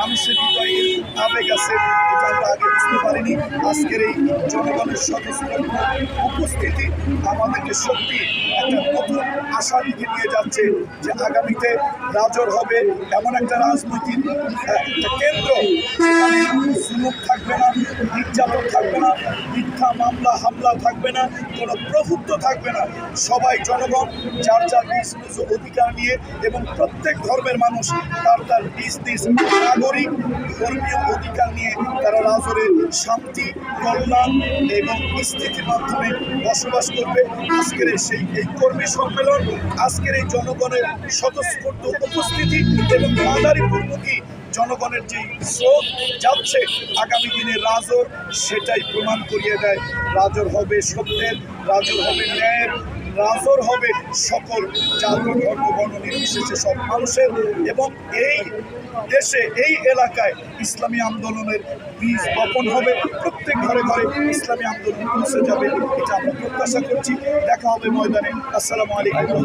মানুষের হৃদয়ে আবেগ আছে, এটা আমরা আগে বুঝতে পারিনি। আজকের এই জনগণের স্বতঃস্ফূর্ত উপস্থিতি আমাদেরকে সত্যি একটা নতুন আশার দিকে নিয়ে যাচ্ছে যে আগামীতে রাজর হবে এমন একটা রাজনৈতিক একটা কেন্দ্র, সেখানে জুলুম থাকবে না, নির্যাতন থাকবে না, মিথ্যা মামলা হামলা থাকবে না, কোনো প্রভুত্ব থাকবে না। সবাই জনগণ যার যার নিজ নিজ অধিকার নিয়ে এবং প্রত্যেক ধর্মের মানুষ তার তার নিজ নিজ নাগরিক ধর্মীয় অধিকার নিয়ে তারা রাজরে শান্তি, কল্যাণ এবং স্থিতির মাধ্যমে বসবাস করবে। আজকের এই কর্মী সম্মেলন, আজকের এই জনগণের স্বতঃস্ফূর্ত উপস্থিতি এবং মাদারীপুরমুখী জনগণের যে স্রোত যাচ্ছে আগামী দিনে রাজর, সেটাই প্রমাণ করিয়ে দেয়। রাজর হবে সত্যের, রাজর হবে ন্যায়ের, রাজর হবে সকল জাতি ধর্ম বর্ণ নির্বিশেষে সব মানুষের। এবং এই দেশে এই এলাকায় ইসলামী আন্দোলনের বীজ বপন হবে, প্রত্যেক ঘরে ঘরে ইসলামী আন্দোলন পৌঁছে যাবে, এটা আমরা প্রত্যাশা করছি। দেখা হবে ময়দানে। আসসালামু আলাইকুম।